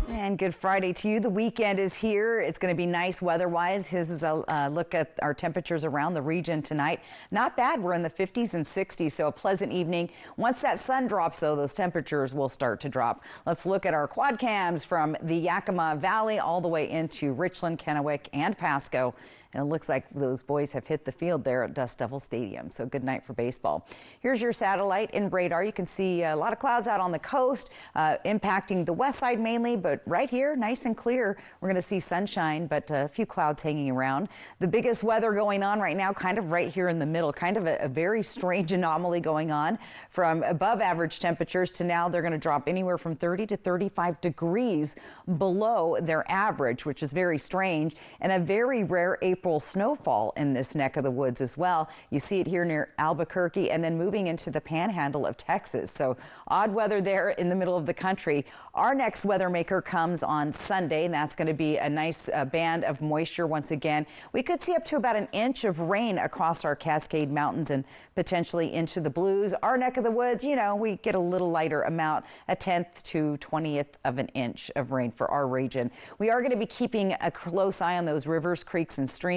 And good Friday to you. The weekend is here. It's going to be nice weather-wise. This is a look at our temperatures around the region tonight. Not bad. We're in the 50s and 60s, so a pleasant evening. Once that sun drops, though, those temperatures will start to drop. Let's look at our quad cams from the Yakima Valley all the way into Richland, Kennewick, and Pasco. And it looks like those boys have hit the field there at Dust Devil Stadium. So good night for baseball. Here's your satellite and radar. You can see a lot of clouds out on the coast, impacting the west side mainly, but right here, nice and clear. We're going to see sunshine, but a few clouds hanging around. The biggest weather going on right now, kind of right here in the middle, kind of a very strange anomaly going on from above average temperatures to now they're going to drop anywhere from 30 to 35 degrees below their average, which is very strange, and a very rare April snowfall in this neck of the woods as well. You see it here near Albuquerque and then moving into the panhandle of Texas. So odd weather there in the middle of the country. Our next weather maker comes on Sunday, and that's going to be a nice band of moisture once again. We could see up to about an inch of rain across our Cascade Mountains and potentially into the Blues. Our neck of the woods, you know, we get a little lighter amount, a 10th to 20th of an inch of rain for our region. We are going to be keeping a close eye on those rivers, creeks, and streams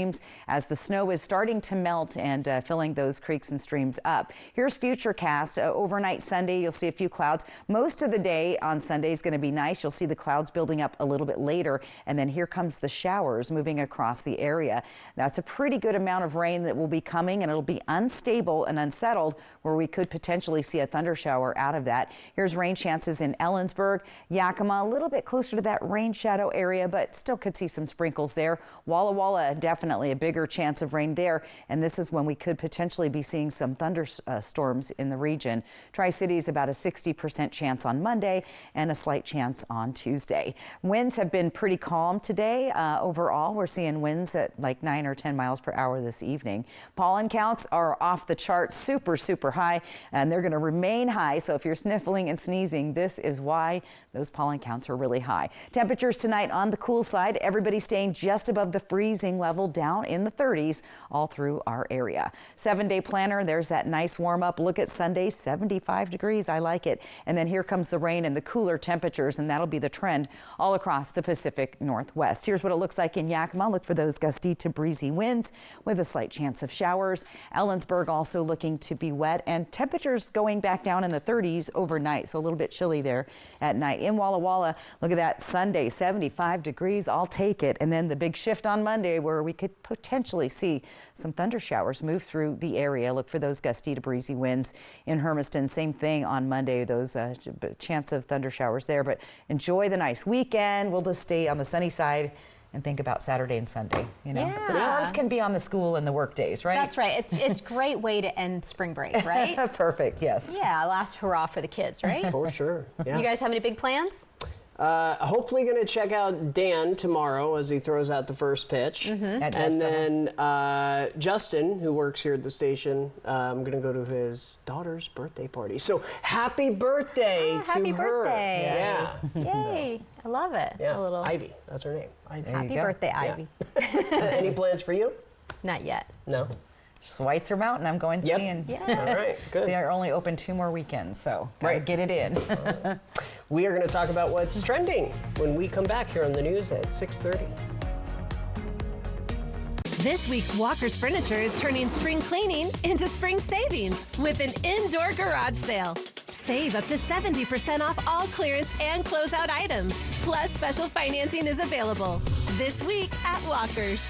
as the snow is starting to melt and filling those creeks and streams up. Here's Futurecast. Overnight Sunday, you'll see a few clouds. Most of the day on Sunday is going to be nice. You'll see the clouds building up a little bit later, and then here comes the showers moving across the area. That's a pretty good amount of rain that will be coming, and it'll be unstable and unsettled where we could potentially see a thunder shower out of that. Here's rain chances in Ellensburg, Yakima, a little bit closer to that rain shadow area, but still could see some sprinkles there. Walla Walla, definitely a bigger chance of rain there, and this is when we could potentially be seeing some thunderstorms in the region. Tri-Cities about a 60% chance on Monday and a slight chance on Tuesday. Winds have been pretty calm today. Overall, we're seeing winds at like 9 or 10 miles per hour this evening. Pollen counts are off the chart, super high, and they're going to remain high. So if you're sniffling and sneezing, this is why those pollen counts are really high. Temperatures tonight on the cool side, everybody staying just above the freezing level, down in the 30s all through our area. 7-day planner, there's that nice warm up. Look at Sunday, 75 degrees. I like it. And then here comes the rain and the cooler temperatures, and that'll be the trend all across the Pacific Northwest. Here's what it looks like in Yakima. Look for those gusty to breezy winds with a slight chance of showers. Ellensburg also looking to be wet, and temperatures going back down in the 30s overnight, so a little bit chilly there at night. In Walla Walla, look at that Sunday, 75 degrees. I'll take it. And then the big shift on Monday where we could potentially see some thunder showers move through the area. Look for those gusty to breezy winds. In Hermiston, same thing on Monday, those chance of thunder showers there, but enjoy the nice weekend. We'll just stay on the sunny side and think about Saturday and Sunday. You know, the storms can be on the school and the work days, right? That's right. It's a great way to end spring break, right? Perfect, yes. Yeah, last hurrah for the kids, right? For sure. Yeah. You guys have any big plans? Hopefully going to check out Dan tomorrow as he throws out the first pitch. And then Justin, who works here at the station, I'm going to go to his daughter's birthday party. So happy birthday to happy her. birthday. Yeah. Yay. I love it. Yeah. A little Ivy, that's her name. Ivy. Happy birthday, Yeah. Ivy. Any plans for you? Not yet. No. Schweitzer Mountain, I'm going skiing. Yeah. All right, good. They are only open 2 more weekends, so gotta get it in. We are going to talk about what's trending when we come back here on the news at 6:30. This week, Walker's Furniture is turning spring cleaning into spring savings with an indoor garage sale. Save up to 70% off all clearance and closeout items. Plus, special financing is available this week at Walker's.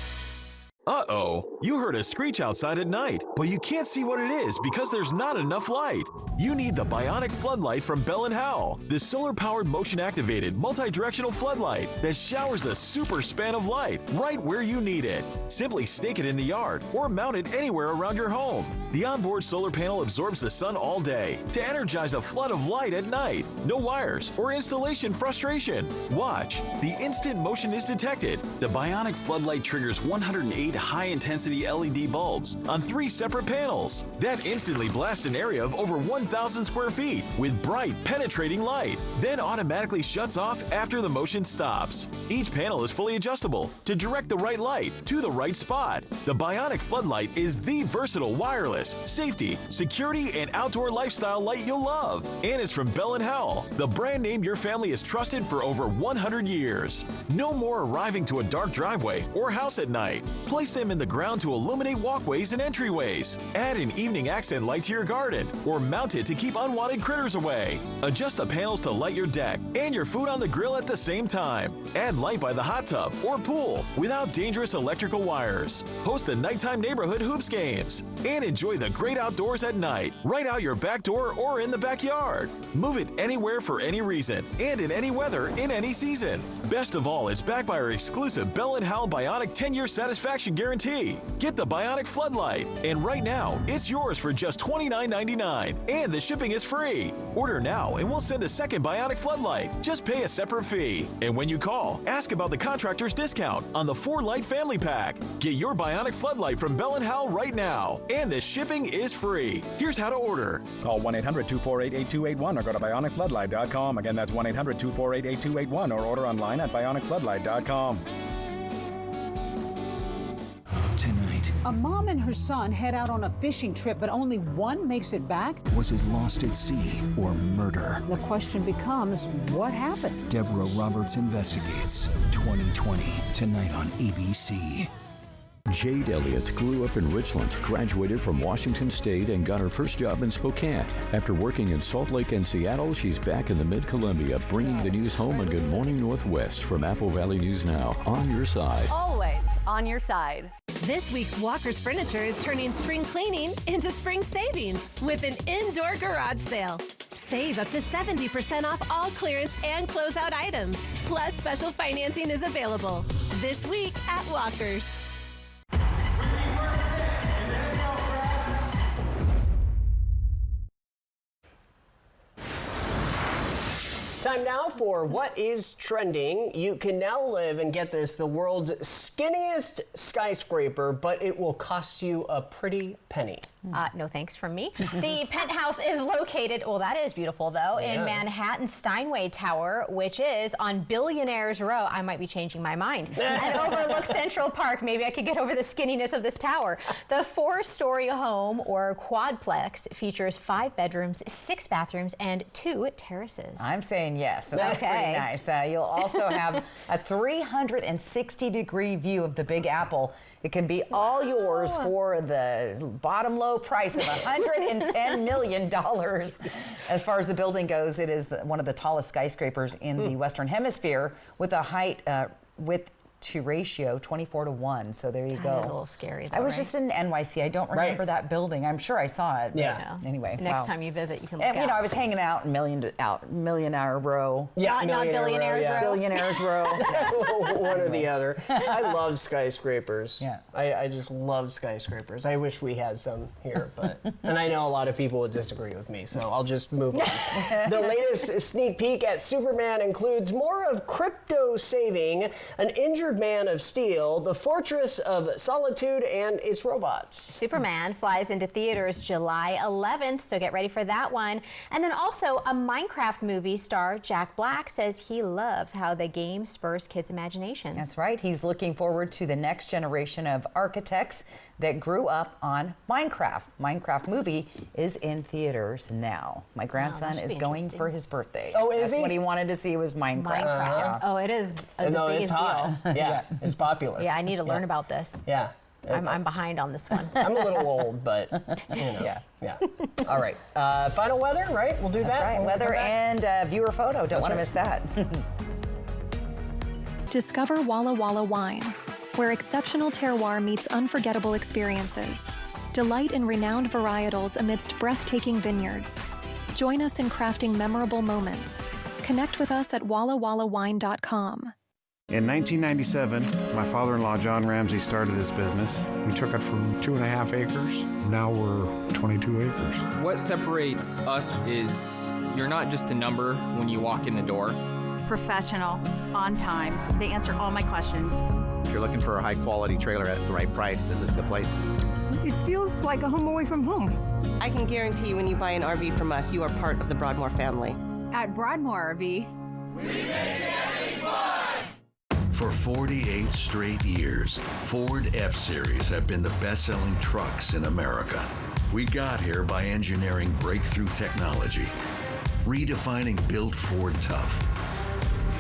Uh-oh, you heard a screech outside at night, but you can't see what it is because there's not enough light. You need the Bionic Floodlight from Bell & Howell, the solar-powered motion-activated multi-directional floodlight that showers a super span of light right where you need it. Simply stake it in the yard or mount it anywhere around your home. The onboard solar panel absorbs the sun all day to energize a flood of light at night. No wires or installation frustration. Watch, the instant motion is detected. The Bionic Floodlight triggers 108 high-intensity LED bulbs on 3 separate panels that instantly blast an area of over 1,000 square feet with bright, penetrating light, then automatically shuts off after the motion stops. Each panel is fully adjustable to direct the right light to the right spot. The Bionic Floodlight is the versatile wireless, safety, security, and outdoor lifestyle light you'll love, and is from Bell & Howell, the brand name your family has trusted for over 100 years. No more arriving to a dark driveway or house at night. Place them in the ground to illuminate walkways and entryways. Add an evening accent light to your garden or mount it to keep unwanted critters away. Adjust the panels to light your deck and your food on the grill at the same time. Add light by the hot tub or pool without dangerous electrical wires. Host the nighttime neighborhood hoops games and enjoy the great outdoors at night, right out your back door or in the backyard. Move it anywhere for any reason and in any weather in any season. Best of all, it's backed by our exclusive Bell & Howell Bionic 10-year satisfaction guarantee. Get the Bionic Floodlight, and right now, it's yours for just $29.99, and the shipping is free. Order now, and we'll send a second Bionic Floodlight. Just pay a separate fee. And when you call, ask about the contractor's discount on the 4-light family pack. Get your Bionic Floodlight from Bell & Howell right now, and the shipping is free. Here's how to order. Call 1-800-248-8281 or go to BionicFloodlight.com. Again, that's 1-800-248-8281 or order online at BionicFloodlight.com. Tonight, a mom and her son head out on a fishing trip, but only one makes it back. was it lost at sea or murder? The question becomes, what happened? Deborah Roberts investigates. 2020, tonight on ABC. Jade Elliott grew up in Richland, graduated from Washington State, and got her first job in Spokane. After working in Salt Lake and Seattle, she's back in the Mid-Columbia, bringing the news home on Good Morning Northwest from Apple Valley News Now. On your side. Always on your side. This week, Walker's Furniture is turning spring cleaning into spring savings with an indoor garage sale. Save up to 70% off all clearance and closeout items. Plus, special financing is available this week at Walker's. Time now for What is Trending. You can now live, and get this, the world's skinniest skyscraper, but it will cost you a pretty penny. No thanks from me. The penthouse is located, well, that is beautiful though, in Manhattan's Steinway Tower, which is on Billionaires Row. I might be changing my mind. And overlooks Central Park. Maybe I could get over the skinniness of this tower. The 4-story home, or quadplex, features 5 bedrooms, 6 bathrooms, and 2 terraces. I'm saying yes, so that's pretty nice. You'll also have a 360-degree view of the Big Apple. It can be all yours for the bottom low price of $110 million. As far as the building goes, it is one of the tallest skyscrapers in the Western Hemisphere, with a height to ratio 24-1. So there you go. That is a little scary, though, I was right? just in NYC. I don't remember that building. I'm sure I saw it. Yeah. Anyway, Next time you visit, you can look and, out. you know, I was hanging out in Millionaire Row. Yeah, not Billionaires Row. Billionaires Row. One or the other. I love skyscrapers. Yeah. I just love skyscrapers. I wish we had some here, but and I know a lot of people would disagree with me, so I'll just move on. The latest sneak peek at Superman includes more of crypto saving, an injured Man of Steel, the Fortress of Solitude, and its robots. Superman flies into theaters July 11th, so get ready for that one. And then also a Minecraft movie star, Jack Black, says he loves how the game spurs kids' imaginations. That's right. He's looking forward to the next generation of architects that grew up on Minecraft. Minecraft movie is in theaters now. My grandson is going for his birthday. Oh, is That's he? what he wanted to see was Minecraft. Minecraft. Oh, it is the No, it's biggest hot. deal. Yeah, it's popular. Yeah, I need to learn about this. Yeah. I'm behind on this one. I'm a little old, but you know. Yeah. All right. Final weather, right? We'll do that. Right. when we Weather come back. and viewer photo. Don't want to miss that. Discover Walla Walla Wine, where exceptional terroir meets unforgettable experiences. Delight in renowned varietals amidst breathtaking vineyards. Join us in crafting memorable moments. Connect with us at wallawallawine.com. In 1997, my father-in-law, John Ramsey, started this business. We took it from 2.5 acres. Now we're 22 acres. What separates us is you're not just a number when you walk in the door. Professional, on time. They answer all my questions. If you're looking for a high-quality trailer at the right price, this is the place. It feels like a home away from home. I can guarantee you when you buy an RV from us, you are part of the Broadmoor family. At Broadmoor RV, we make camping fun! For 48 straight years, Ford F-Series have been the best-selling trucks in America. We got here by engineering breakthrough technology, redefining Built Ford Tough,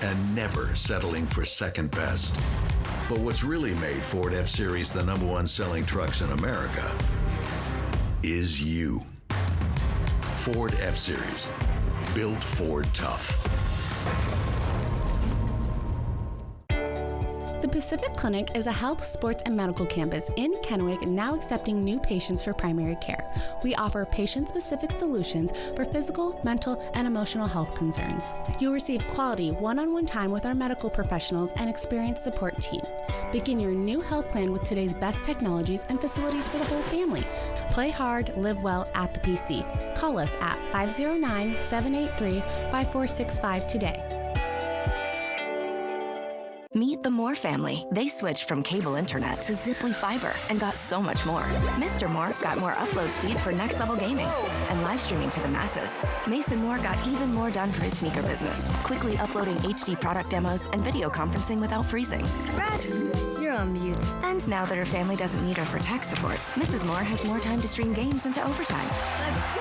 and never settling for second best. But what's really made Ford F-Series the #1 selling trucks in America is you. Ford F-Series, Built Ford Tough. The Pacific Clinic is a health, sports, and medical campus in Kennewick, now accepting new patients for primary care. We offer patient-specific solutions for physical, mental, and emotional health concerns. You'll receive quality one-on-one time with our medical professionals and experienced support team. Begin your new health plan with today's best technologies and facilities for the whole family. Play hard, live well at the PC. Call us at 509-783-5465 today. Meet the Moore family. They switched from cable internet to Ziply Fiber and got so much more. Mr. Moore got more upload speed for next level gaming and live streaming to the masses. Mason Moore got even more done for his sneaker business, quickly uploading HD product demos and video conferencing without freezing. Brad, you're on mute. And now that her family doesn't need her for tech support, Mrs. Moore has more time to stream games into overtime. Let's go!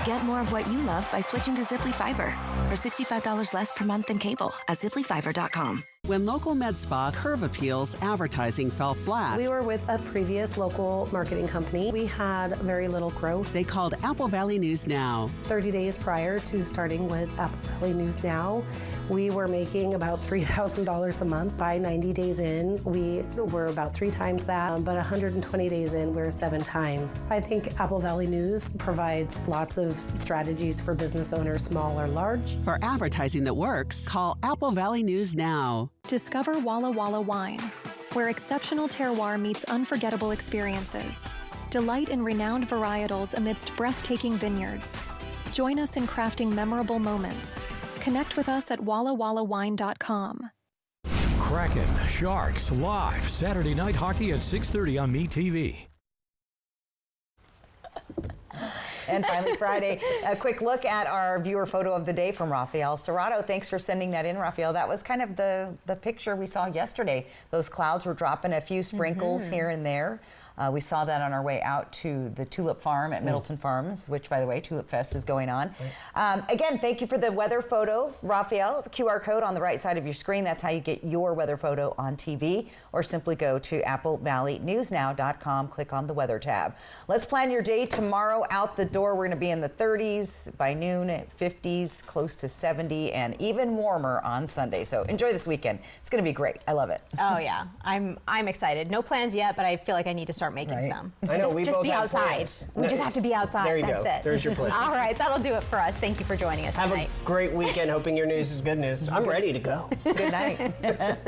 Get more of what you love by switching to Ziply Fiber for $65 less per month than cable at ziplyfiber.com. When local med spa Curve Appeals advertising fell flat, we were with a previous local marketing company. We had very little growth. They called Apple Valley News Now. 30 days prior to starting with Apple Valley News Now, we were making about $3,000 a month. By 90 days in, we were about 3 times that, but 120 days in, we're 7 times. I think Apple Valley News provides lots of strategies for business owners, small or large. For advertising that works, call Apple Valley News now. Discover Walla Walla Wine, where exceptional terroir meets unforgettable experiences. Delight in renowned varietals amidst breathtaking vineyards. Join us in crafting memorable moments. Connect with us at wallawallawine.com. Kraken, Sharks, live Saturday night hockey at 6:30 on MeTV. And finally, Friday, a quick look at our viewer photo of the day from Rafael Serrato. Thanks for sending that in, Rafael. That was kind of the picture we saw yesterday. Those clouds were dropping a few sprinkles here and there. We saw that on our way out to the Tulip Farm at Middleton Farms, which, by the way, Tulip Fest is going on. Again, thank you for the weather photo, Raphael. The QR code on the right side of your screen, that's how you get your weather photo on TV, or simply go to applevalley.newsnow.com, click on the weather tab. Let's plan your day tomorrow. Out the door, we're going to be in the 30s by noon, 50s, close to 70, and even warmer on Sunday. So enjoy this weekend. It's going to be great. I love it. Oh yeah, I'm excited. No plans yet, but I feel like I need to start making some. I know, we just both be have outside. plans. We just have to be outside. There you That's go. it. There's your plan. All right, that'll do it for us. Thank you for joining us Have tonight. a great weekend. Hoping your news is good news. I'm ready to go. Good night.